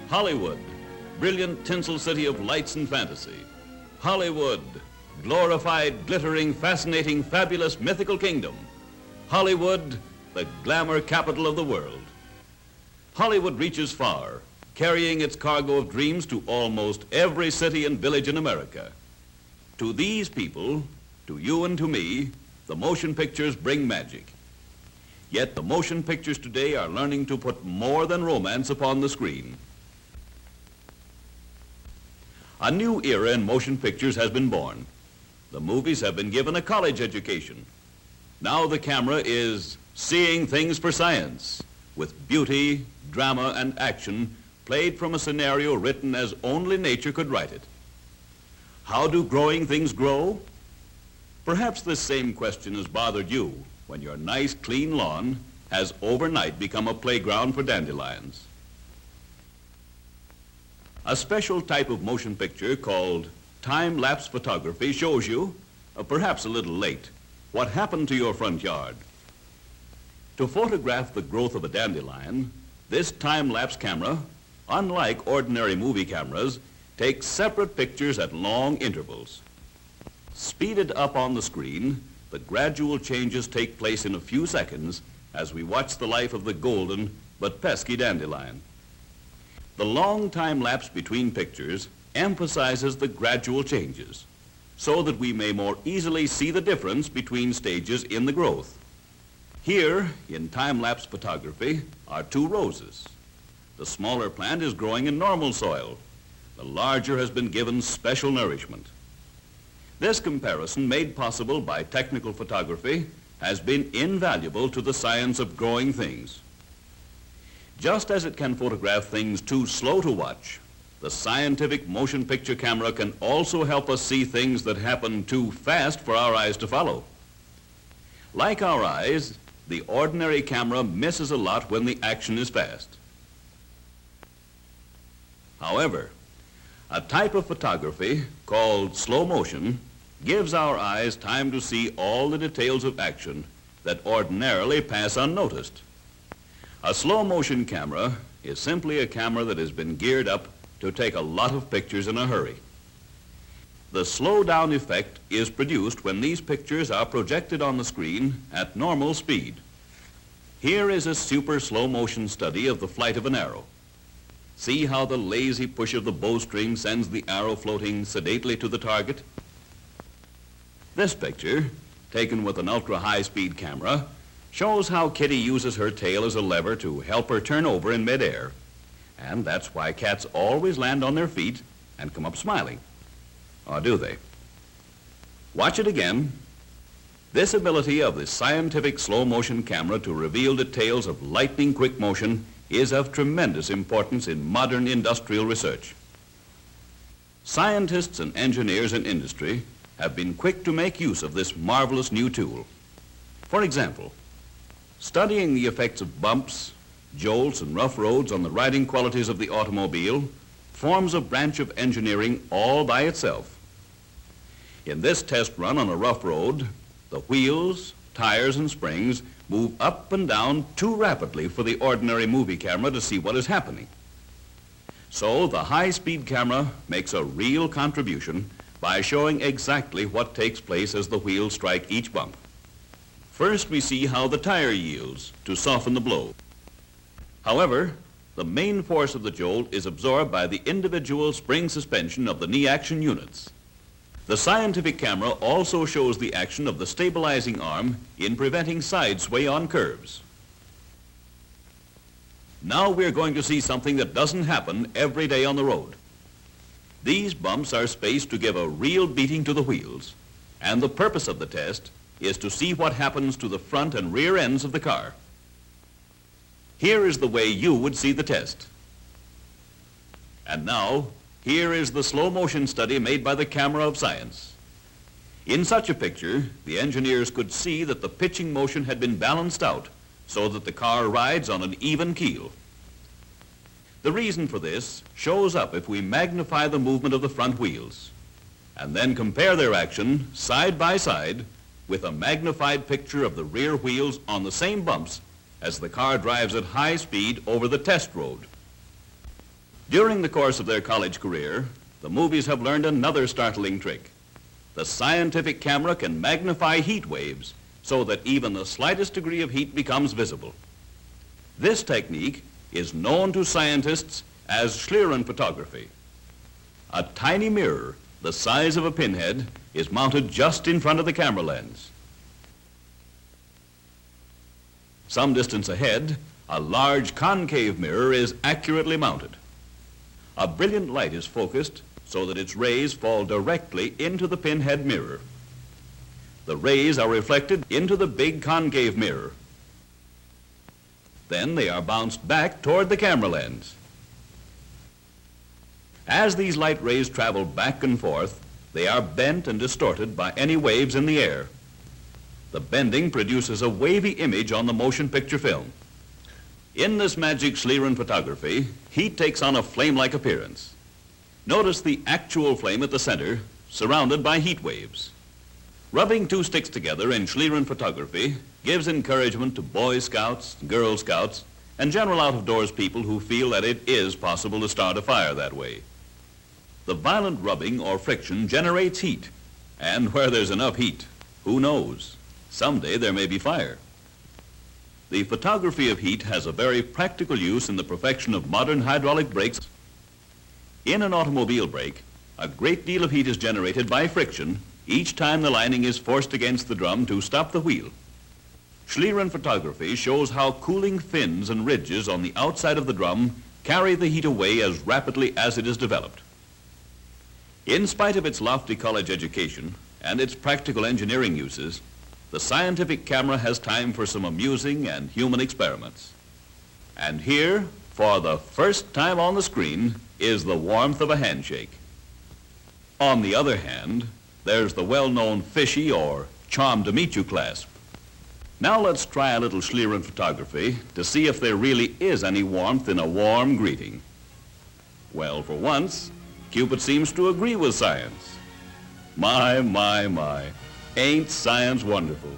Hollywood, brilliant tinsel city of lights and fantasy. Hollywood, glorified, glittering, fascinating, fabulous, mythical kingdom. Hollywood, the glamour capital of the world. Hollywood reaches far, carrying its cargo of dreams to almost every city and village in America. To these people, to you and to me, the motion pictures bring magic. Yet the motion pictures today are learning to put more than romance upon the screen. A new era in motion pictures has been born. The movies have been given a college education. Now the camera is seeing things for science, with beauty, drama, and action played from a scenario written as only nature could write it. How do growing things grow? Perhaps this same question has bothered you when your nice, clean lawn has overnight become a playground for dandelions. A special type of motion picture called time-lapse photography shows you, perhaps a little late, what happened to your front yard. To photograph the growth of a dandelion, this time-lapse camera, unlike ordinary movie cameras, takes separate pictures at long intervals. Speeded up on the screen, the gradual changes take place in a few seconds as we watch the life of the golden but pesky dandelion. The long time lapse between pictures emphasizes the gradual changes so that we may more easily see the difference between stages in the growth. Here, in time-lapse photography, are two roses. The smaller plant is growing in normal soil. The larger has been given special nourishment. This comparison, made possible by technical photography, has been invaluable to the science of growing things. Just as it can photograph things too slow to watch, the scientific motion picture camera can also help us see things that happen too fast for our eyes to follow. Like our eyes, the ordinary camera misses a lot when the action is fast. However, a type of photography called slow motion gives our eyes time to see all the details of action that ordinarily pass unnoticed. A slow motion camera is simply a camera that has been geared up to take a lot of pictures in a hurry. The slow down effect is produced when these pictures are projected on the screen at normal speed. Here is a super slow motion study of the flight of an arrow. See how the lazy push of the bowstring sends the arrow floating sedately to the target? This picture, taken with an ultra-high-speed camera, shows how Kitty uses her tail as a lever to help her turn over in midair. And that's why cats always land on their feet and come up smiling. Or do they? Watch it again. This ability of the scientific slow-motion camera to reveal details of lightning-quick motion is of tremendous importance in modern industrial research. Scientists and engineers in industry have been quick to make use of this marvelous new tool. For example, studying the effects of bumps, jolts, and rough roads on the riding qualities of the automobile forms a branch of engineering all by itself. In this test run on a rough road, the wheels, tires, and springs move up and down too rapidly for the ordinary movie camera to see what is happening. So the high-speed camera makes a real contribution by showing exactly what takes place as the wheels strike each bump. First, we see how the tire yields to soften the blow. However, the main force of the jolt is absorbed by the individual spring suspension of the knee action units. The scientific camera also shows the action of the stabilizing arm in preventing side sway on curves. Now we're going to see something that doesn't happen every day on the road. These bumps are spaced to give a real beating to the wheels, and the purpose of the test is to see what happens to the front and rear ends of the car. Here is the way you would see the test. And now, here is the slow motion study made by the camera of science. In such a picture, the engineers could see that the pitching motion had been balanced out so that the car rides on an even keel. The reason for this shows up if we magnify the movement of the front wheels and then compare their action side by side with a magnified picture of the rear wheels on the same bumps as the car drives at high speed over the test road. During the course of their college career, the movies have learned another startling trick. The scientific camera can magnify heat waves so that even the slightest degree of heat becomes visible. This technique is known to scientists as Schlieren photography. A tiny mirror the size of a pinhead is mounted just in front of the camera lens. Some distance ahead, a large concave mirror is accurately mounted. A brilliant light is focused so that its rays fall directly into the pinhead mirror. The rays are reflected into the big concave mirror. Then they are bounced back toward the camera lens. As these light rays travel back and forth, they are bent and distorted by any waves in the air. The bending produces a wavy image on the motion picture film. In this magic Schlieren photography, heat takes on a flame-like appearance. Notice the actual flame at the center, surrounded by heat waves. Rubbing two sticks together in Schlieren photography gives encouragement to Boy Scouts, Girl Scouts, and general out-of-doors people who feel that it is possible to start a fire that way. The violent rubbing or friction generates heat, and where there's enough heat, who knows? Someday there may be fire. The photography of heat has a very practical use in the perfection of modern hydraulic brakes. In an automobile brake, a great deal of heat is generated by friction each time the lining is forced against the drum to stop the wheel. Schlieren photography shows how cooling fins and ridges on the outside of the drum carry the heat away as rapidly as it is developed. In spite of its lofty college education and its practical engineering uses, the scientific camera has time for some amusing and human experiments. And here, for the first time on the screen, is the warmth of a handshake. On the other hand, there's the well-known fishy or charm to meet you clasp. Now let's try a little Schlieren photography to see if there really is any warmth in a warm greeting. Well, for once, Cupid seems to agree with science. My, ain't science wonderful?